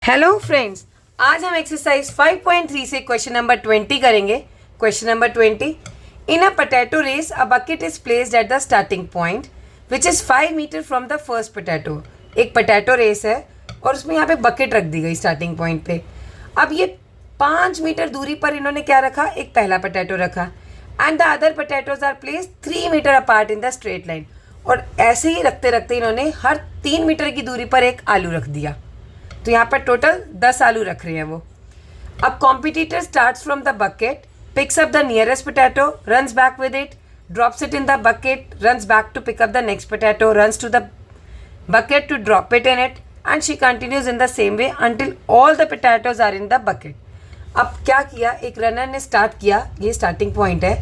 Hello friends, आज हम exercise 5.3 से क्वेश्चन नंबर 20 करेंगे। Question number 20, in a potato race a bucket is placed at the starting point which is 5 metre from the first potato. एक potato race है और उसमें यहाँ पे बकेट रख दी गई स्टार्टिंग पॉइंट पे। अब ये 5 मीटर दूरी पर इन्होंने क्या रखा, एक पहला पोटैटो रखा and the other potatoes are placed 3 metre apart in the straight line. और ऐसे ही रखते रखते इन्होंने हर 3 मीटर की दूरी पर एक आलू रख दिया। तो यहाँ पर टोटल 10 आलू रख रहे हैं वो। अब competitor starts from the bucket, picks up the nearest potato, runs back with it, drops it in the bucket, runs back to pick up the next potato, runs to the bucket to drop it in it and she continues in the same way until all the potatoes are in the bucket. अब क्या किया, एक runner ने start किया, ये starting point है,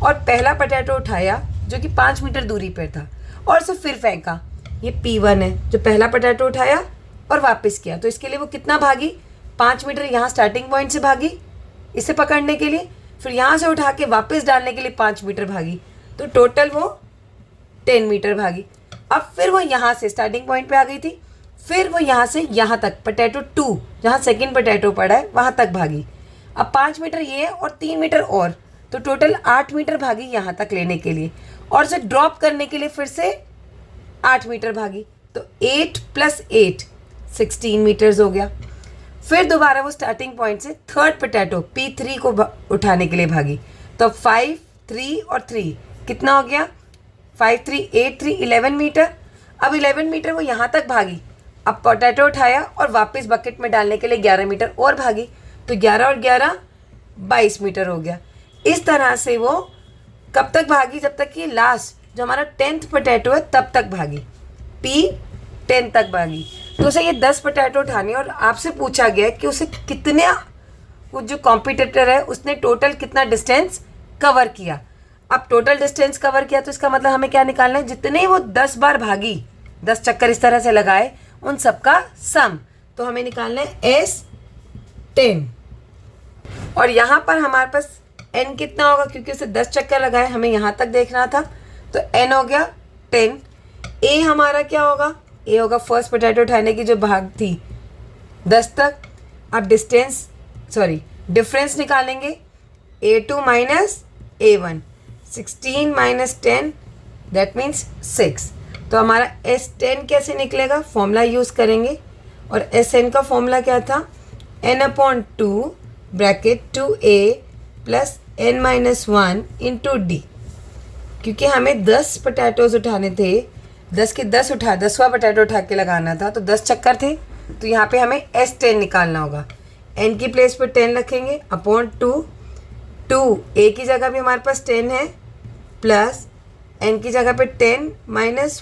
और पहला पोटैटो उठाया जो कि 5 मीटर दूरी पर था और उसे फिर फेंका। ये P1 है जो पहला पोटैटो उठाया और वापस किया। तो इसके लिए वो कितना भागी, 5 मीटर यहाँ स्टार्टिंग पॉइंट से भागी इसे पकड़ने के लिए, फिर यहाँ से उठा के वापस डालने के लिए 5 मीटर भागी, तो टोटल वो 10 मीटर भागी। अब फिर वो यहाँ से स्टार्टिंग पॉइंट पे आ गई थी, फिर वो यहाँ से यहाँ तक पोटैटो 2 जहाँ सेकेंड पोटैटो पड़ा है वहाँ तक भागी। अब 5 मीटर ये है और 3 मीटर और, तो टोटल 8 मीटर भागी यहाँ तक लेने के लिए, और उसे ड्रॉप करने के लिए फिर से 8 मीटर भागी। तो 8 + 8 16 मीटर्स हो गया। फिर दोबारा वो स्टार्टिंग पॉइंट से थर्ड पोटैटो P3 को उठाने के लिए भागी। तो 5, 3 और 3 कितना हो गया, 5, 3, 8, 3 11 मीटर। अब 11 मीटर वो यहाँ तक भागी। अब पोटैटो उठाया और वापस बकेट में डालने के लिए 11 मीटर और भागी, तो 11 और 11 22 मीटर हो गया। इस तरह से वो कब तक भागी, जब तक कि लास्ट जो हमारा 10th पोटैटो है तब तक भागी, P10 तक भागी। तो उसे ये 10 पोटैटो उठाने, और आपसे पूछा गया कि उसे कितने, वो जो कॉम्पिटिटर है उसने टोटल कितना डिस्टेंस कवर किया। अब टोटल डिस्टेंस कवर किया तो इसका मतलब हमें क्या निकालना है, जितने वो 10 बार भागी, 10 चक्कर इस तरह से लगाए, उन सबका सम। तो हमें निकालना है S10। और यहाँ पर हमारे पास N कितना होगा, क्योंकि उसे 10 चक्कर लगाए, हमें यहाँ तक देखना था, तो N हो गया 10। A हमारा क्या होगा, ए होगा फर्स्ट पोटैटो उठाने की जो भाग थी 10 तक। अब डिफरेंस निकालेंगे, A2 - A1, 16 - 10 दैट मीन्स 6। तो हमारा S10 कैसे निकलेगा, फॉर्मूला यूज़ करेंगे, और SN का फॉर्मूला क्या था, N/2 bracket 2A + N - 1 × D। क्योंकि हमें 10 पोटैटोज उठाने थे, 10 के 10 उठा, 10वां पोटैटो उठा के लगाना था, तो 10 चक्कर थे, तो यहाँ पे हमें S10 निकालना होगा। N की प्लेस पे 10 रखेंगे अपॉन 2 A की जगह भी हमारे पास 10 है, प्लस N की जगह पे 10 -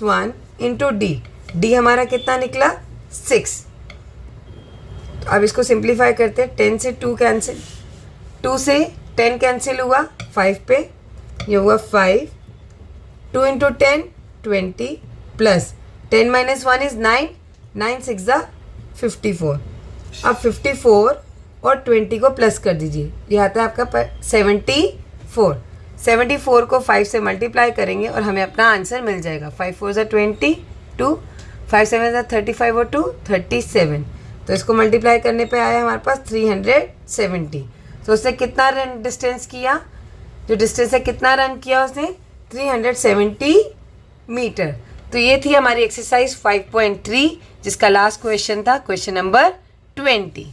1 × D। D हमारा कितना निकला, 6। तो अब इसको सिंप्लीफाई करते हैं, 10 से 2 कैंसिल, 2 से 10 कैंसिल हुआ 5 पे, ये हुआ 5, 2 × 10 20 प्लस 10 - 1 इज़ 9, 9 × 6 = 54। अब 54 और 20 को प्लस कर दीजिए, ये आता है आपका 74। 74 को 5 से मल्टीप्लाई करेंगे और हमें अपना आंसर मिल जाएगा। 5 4 = 22, 5 7 = 35 और 2 37। तो इसको मल्टीप्लाई करने पे आया हमारे पास 370। तो उसने कितना रन डिस्टेंस किया, जो डिस्टेंस है कितना रन किया उसने, 370 मीटर। तो ये थी हमारी एक्सरसाइज 5.3 जिसका लास्ट क्वेश्चन था क्वेश्चन नंबर 20।